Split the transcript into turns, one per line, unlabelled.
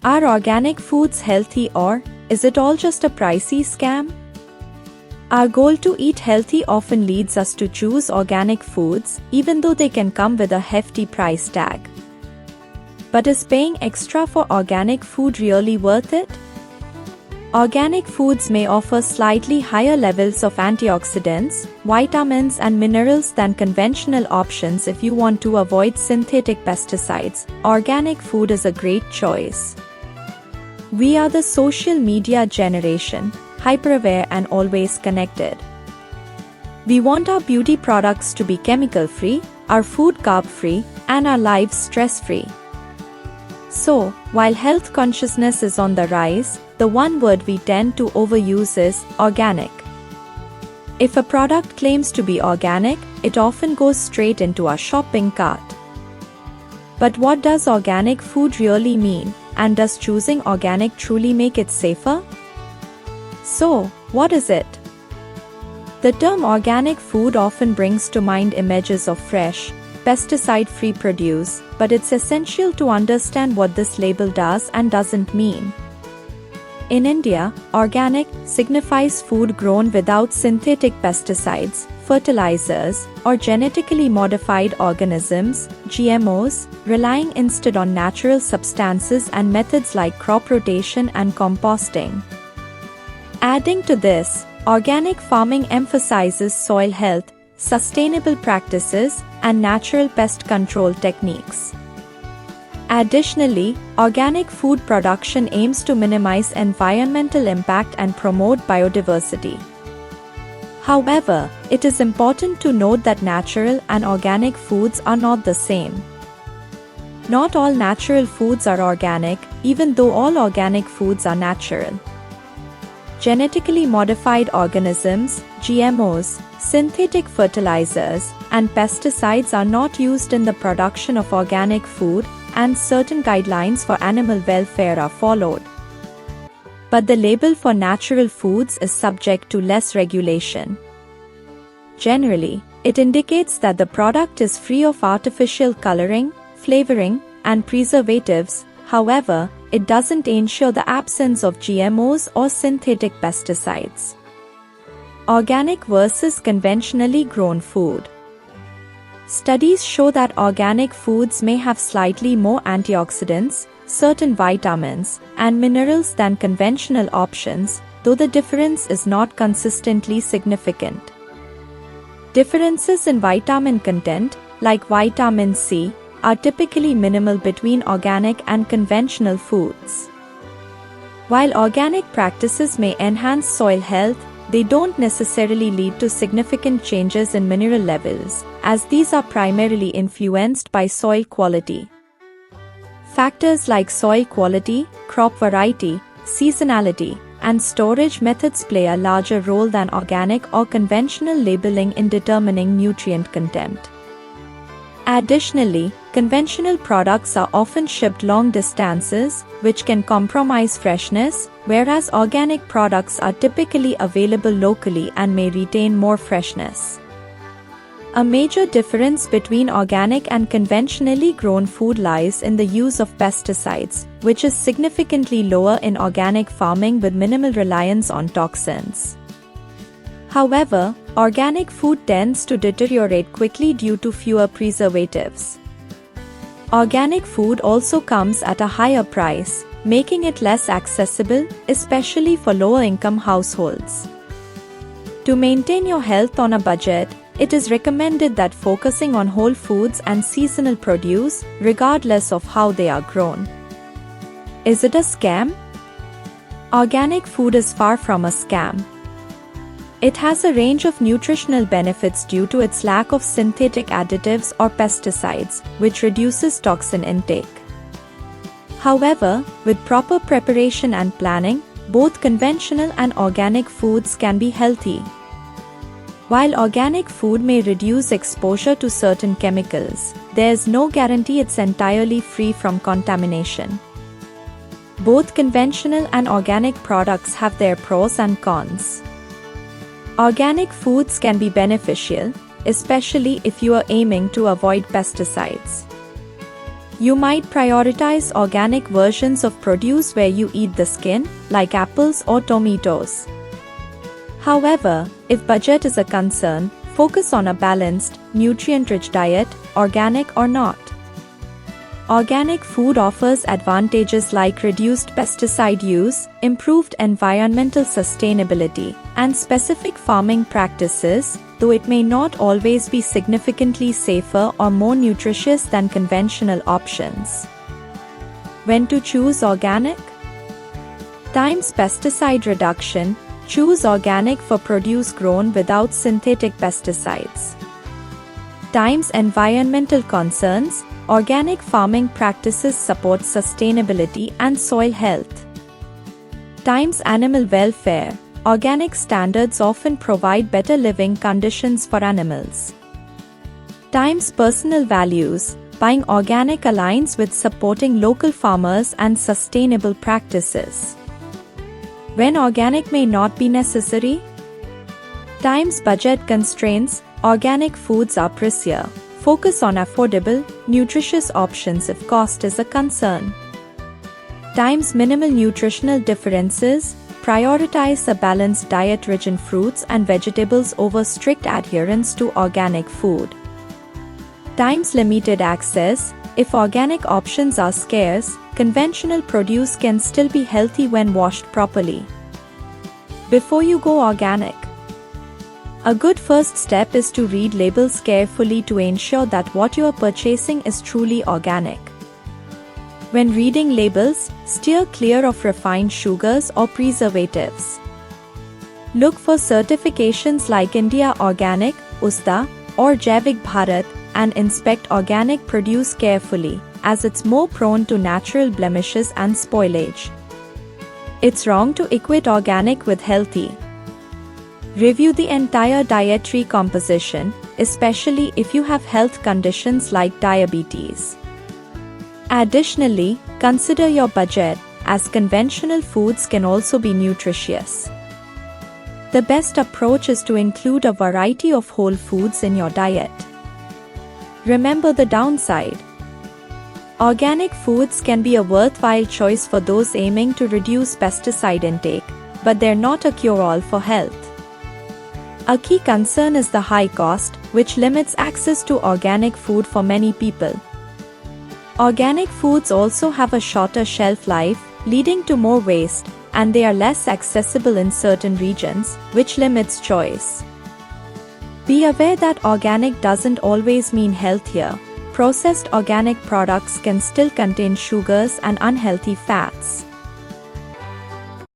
Are organic foods healthy, or is it all just a pricey scam? Our goal to eat healthy often leads us to choose organic foods, even though they can come with a hefty price tag. But is paying extra for organic food really worth it? Organic foods may offer slightly higher levels of antioxidants, vitamins and minerals than conventional options. If you want to avoid synthetic pesticides, organic food is a great choice. We are the social media generation, hyper-aware and always connected. We want our beauty products to be chemical-free, our food carb-free, and our lives stress-free. So, while health consciousness is on the rise, the one word we tend to overuse is organic. If a product claims to be organic, it often goes straight into our shopping cart. But what does organic food really mean, and does choosing organic truly make it safer? So, what is it? The term organic food often brings to mind images of fresh, pesticide-free produce, but it's essential to understand what this label does and doesn't mean. In India, organic signifies food grown without synthetic pesticides, fertilizers, or genetically modified organisms, GMOs, relying instead on natural substances and methods like crop rotation and composting. Adding to this, organic farming emphasizes soil health, sustainable practices, and natural pest control techniques. Additionally, organic food production aims to minimize environmental impact and promote biodiversity. However, it is important to note that natural and organic foods are not the same. Not all natural foods are organic, even though all organic foods are natural. Genetically modified organisms, GMOs, synthetic fertilizers, and pesticides are not used in the production of organic food, and certain guidelines for animal welfare are followed. But the label for natural foods is subject to less regulation. Generally, it indicates that the product is free of artificial coloring, flavoring, and preservatives. However, it doesn't ensure the absence of GMOs or synthetic pesticides. Organic versus conventionally grown food. Studies show that organic foods may have slightly more antioxidants, certain vitamins, and minerals than conventional options, though the difference is not consistently significant. Differences in vitamin content, like vitamin C, are typically minimal between organic and conventional foods. While organic practices may enhance soil health, they don't necessarily lead to significant changes in mineral levels, as these are primarily influenced by soil quality. Factors like soil quality, crop variety, seasonality, and storage methods play a larger role than organic or conventional labeling in determining nutrient content. Additionally, conventional products are often shipped long distances, which can compromise freshness, whereas organic products are typically available locally and may retain more freshness. A major difference between organic and conventionally grown food lies in the use of pesticides, which is significantly lower in organic farming with minimal reliance on toxins. However, organic food tends to deteriorate quickly due to fewer preservatives. Organic food also comes at a higher price, making it less accessible, especially for lower-income households. To maintain your health on a budget, it is recommended that focusing on whole foods and seasonal produce, regardless of how they are grown. Is it a scam? Organic food is far from a scam. It has a range of nutritional benefits due to its lack of synthetic additives or pesticides, which reduces toxin intake. However, with proper preparation and planning, both conventional and organic foods can be healthy. While organic food may reduce exposure to certain chemicals, there is no guarantee it's entirely free from contamination. Both conventional and organic products have their pros and cons. Organic foods can be beneficial, especially if you are aiming to avoid pesticides. You might prioritize organic versions of produce where you eat the skin, like apples or tomatoes. However, if budget is a concern, focus on a balanced, nutrient-rich diet, organic or not. Organic food offers advantages like reduced pesticide use, improved environmental sustainability, and specific farming practices, though it may not always be significantly safer or more nutritious than conventional options. When to choose organic? Times pesticide reduction. Choose organic for produce grown without synthetic pesticides. Times environmental concerns. Organic farming practices support sustainability and soil health. Times animal welfare. Organic standards often provide better living conditions for animals. Times personal values. Buying organic aligns with supporting local farmers and sustainable practices. When organic may not be necessary? Times budget constraints. Organic foods are pricier. Focus on affordable, nutritious options if cost is a concern. Times minimal nutritional differences. Prioritize a balanced diet rich in fruits and vegetables over strict adherence to organic food. Times limited access. If organic options are scarce, conventional produce can still be healthy when washed properly. Before you go organic, a good first step is to read labels carefully to ensure that what you are purchasing is truly organic. When reading labels, steer clear of refined sugars or preservatives. Look for certifications like India Organic, USDA, or Jaivik Bharat, and inspect organic produce carefully, as it's more prone to natural blemishes and spoilage. It's wrong to equate organic with healthy. Review the entire dietary composition, especially if you have health conditions like diabetes. Additionally, consider your budget, as conventional foods can also be nutritious. The best approach is to include a variety of whole foods in your diet. Remember the downside. Organic foods can be a worthwhile choice for those aiming to reduce pesticide intake, but they're not a cure-all for health. A key concern is the high cost, which limits access to organic food for many people. Organic foods also have a shorter shelf life, leading to more waste, and they are less accessible in certain regions, which limits choice. Be aware that organic doesn't always mean healthier. Processed organic products can still contain sugars and unhealthy fats.